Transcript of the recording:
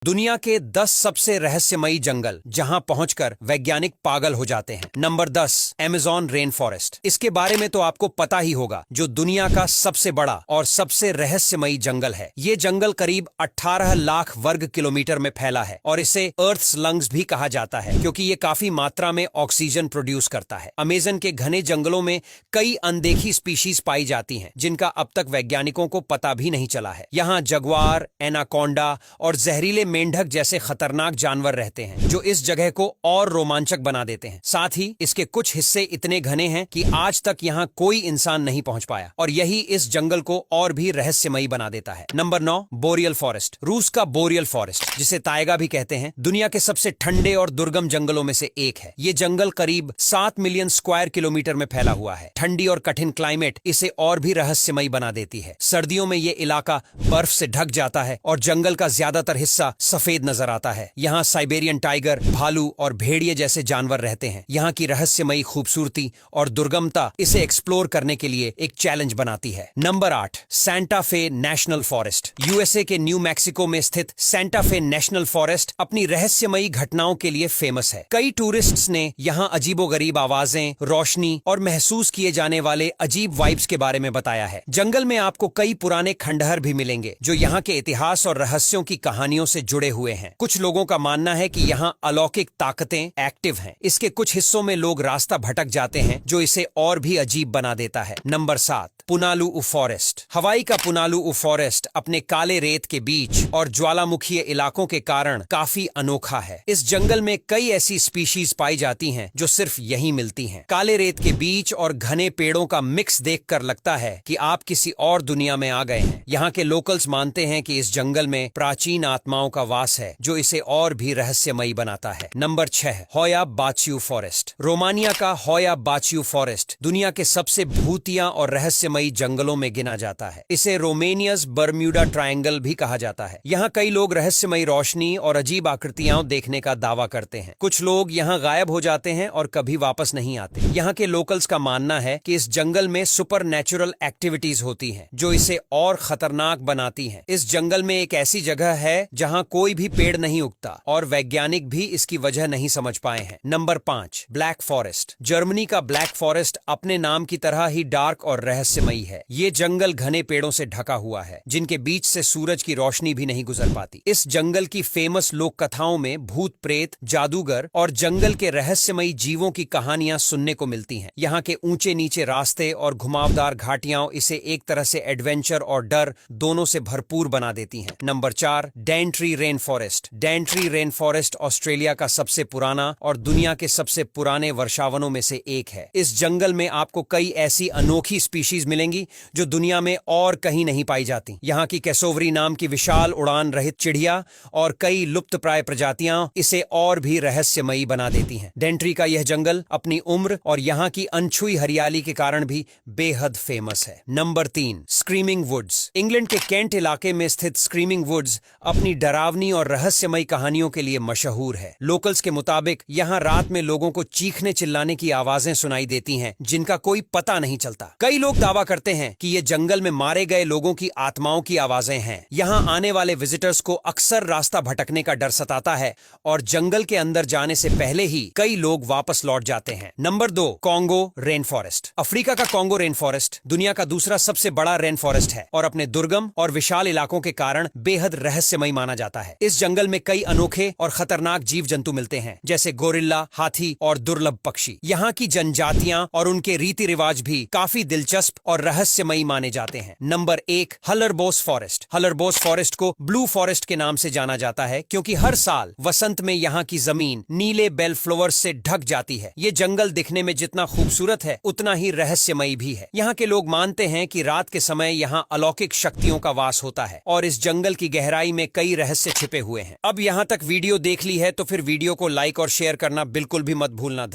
दुनिया के 10 सबसे रहस्यमयी जंगल जहां पहुंचकर वैज्ञानिक पागल हो जाते हैं। Number 10, Amazon rain forest. इसके बारे में तो आपको पता ही होगा, जो दुनिया का सबसे बड़ा और सबसे रहस्यमयी जंगल है। ये जंगल करीब 18 लाख वर्ग किलोमीटर में फैला है और इसे अर्थ्स लंग्स भी कहा जाता है, क्योंकि ये काफी मात्रा में ऑक्सीजन प्रोड्यूस करता है। अमेज़न के घने जंगलों में कई अनदेखी स्पीशीज पाई जाती हैं, जिनका अब तक वैज्ञानिकों को पता भी नहीं चला है। यहाँ जगुआर, एनाकोंडा और जहरीले मेंढक जैसे खतरनाक जानवर रहते हैं, जो इस जगह को और रोमांचक बना देते हैं। साथ ही इसके कुछ हिस्से इतने घने हैं कि आज तक यहाँ कोई इंसान नहीं पहुंच पाया, और यही इस जंगल को और भी रहस्यमयी बना देता है। Number 9, boreal forest. रूस का बोरियल फॉरेस्ट, जिसे ताइगा भी कहते हैं, दुनिया के सबसे ठंडे और दुर्गम जंगलों में से एक है। ये जंगल करीब 7 मिलियन स्क्वायर किलोमीटर में फैला हुआ है। ठंडी और कठिन क्लाइमेट इसे और भी रहस्यमयी बना देती है। सर्दियों में ये इलाका बर्फ से ढक जाता है और जंगल का ज्यादातर हिस्सा सफेद नजर आता है। यहाँ साइबेरियन टाइगर, भालू और भेड़िए जैसे जानवर रहते हैं। यहाँ की रहस्यमयी खूबसूरती और दुर्गमता इसे एक्सप्लोर करने के लिए एक चैलेंज बनाती है। Number 8, Santa Fe national forest. USA के न्यू मैक्सिको में स्थित सांता फे नेशनल फॉरेस्ट अपनी रहस्यमयी घटनाओं के लिए फेमस है। कई टूरिस्ट्स ने यहाँ अजीबोगरीब आवाजें, रोशनी और महसूस किए जाने वाले अजीब वाइब्स के बारे में बताया है। जंगल में आपको कई पुराने खंडहर भी मिलेंगे, जो यहाँ के इतिहास और रहस्यों की कहानियों से जुड़े हुए हैं। कुछ लोगों का मानना है कि यहाँ अलौकिक ताकतें एक्टिव हैं। इसके कुछ हिस्सों में लोग रास्ता भटक जाते हैं, जो इसे और भी अजीब बना देता है। Number 7, Punaluu forest. हवाई का पुनालुऊ फॉरेस्ट अपने काले रेत के बीच और ज्वालामुखीय इलाकों के कारण काफी अनोखा है। इस जंगल में कई ऐसी स्पीशीज पाई जाती हैं जो सिर्फ यहीं मिलती हैं। काले रेत के बीच और घने पेड़ों का मिक्स देखकर लगता है कि आप किसी और दुनिया में आ गए हैं। यहाँ के लोकल्स मानते हैं कि इस जंगल में प्राचीन आत्माओं का वास है, जो इसे और भी रहस्यमयी बनाता है। नंबर 6, होया बाचियू फॉरेस्ट। रोमानिया का होया बाचियू फॉरेस्ट दुनिया के सबसे भूतिया और रहस्यमयी जंगलों में गिना जाता है। इसे रोमेनियस बर्म्यूडा ट्रायंगल भी कहा जाता है। यहाँ कई लोग रहस्यमयी रोशनी और अजीब आकृतियां देखने का दावा करते हैं। कुछ लोग यहाँ गायब हो जाते हैं और कभी वापस नहीं आते। यहाँ के लोकल्स का मानना है कि इस जंगल में सुपर नेचुरल एक्टिविटीज होती हैं, जो इसे और खतरनाक बनाती हैं। इस जंगल में एक ऐसी जगह है जहाँ कोई भी पेड़ नहीं उगता, और वैज्ञानिक भी इसकी वजह नहीं समझ पाए हैं। Number 5, black forest. जर्मनी का ब्लैक फॉरेस्ट अपने नाम की तरह ही डार्क और रहस्यमयी है। ये जंगल घने पेड़ों से ढका हुआ है, जिनके बीच से सूरज की रोशनी भी नहीं गुजर पाती। इस जंगल की फेमस लोक कथाओं में भूत प्रेत, जादूगर और जंगल के रहस्यमयी जीवों की कहानियां सुनने को मिलती हैं। यहाँ के ऊंचे नीचे रास्ते और घुमावदार घाटियां इसे एक तरह से एडवेंचर और डर दोनों से भरपूर बना देती हैं। Number 4, Dentry rain forest. Dentry rain forest Australia का सबसे पुराना और दुनिया के सबसे पुराने वर्षावनों में से एक है। इस जंगल में आपको कई ऐसी अनोखी स्पीशीज मिलेंगी जो दुनिया में और कहीं नहीं पाई जाती। यहाँ की कैसोवरी नाम की विशाल उड़ान रहित चिड़िया और कई लुप्तप्राय प्रजातियां इसे और भी रहस्यमयी बना देती हैं। डेंट्री का यह जंगल अपनी उम्र और यहाँ की अनछुई हरियाली के कारण भी बेहद फेमस है। Number 3, screaming woods. इंग्लैंड के केंट इलाके में स्थित स्क्रीमिंग वुड्स अपनी डरावनी और रहस्यमयी कहानियों के लिए मशहूर है। लोकल्स के मुताबिक यहाँ रात में लोगों को चीखने चिल्लाने की आवाजें सुनाई देती हैं, जिनका कोई पता नहीं चलता। कई लोग दावा करते हैं कि ये जंगल में मारे गए लोगों की आत्माओं की आवाजें हैं। यहाँ आने वाले विजिटर्स को अक्सर रास्ता भटकने का डर सताता है, और जंगल के अंदर जाने से पहले ही कई लोग वापस लौट जाते हैं। Number 2, Congo rain forest. Africa का कॉन्गो रेन फॉरेस्ट दुनिया का दूसरा सबसे बड़ा रेन फॉरेस्ट है और अपने दुर्गम और विशाल इलाकों के कारण बेहद रहस्यमयी माना जाता है। इस जंगल में कई अनोखे और खतरनाक जीव जंतु मिलते हैं, जैसे गोरिल्ला, हाथी और दुर्लभ पक्षी। यहाँ की जनजातियां और उनके रीति रिवाज भी काफी दिलचस्प और रहस्यमयी माने जाते हैं। Number 1, Hallerbos forest. Hallerbos forest को ब्लू फॉरेस्ट के नाम से जाना जाता है, क्योंकि हर साल वसंत में यहाँ की जमीन नीले बेल फ्लावर्स से ढक जाती है। ये जंगल दिखने में जितना खूबसूरत है, उतना ही रहस्यमयी भी है। यहाँ के लोग मानते हैं कि रात के समय यहाँ अलौकिक शक्तियों का वास होता है, और इस जंगल की गहराई में कई रहस्य छिपे हुए हैं। अब यहाँ तक वीडियो देख ली है तो फिर वीडियो को लाइक और शेयर करना बिल्कुल भी मत भूलना।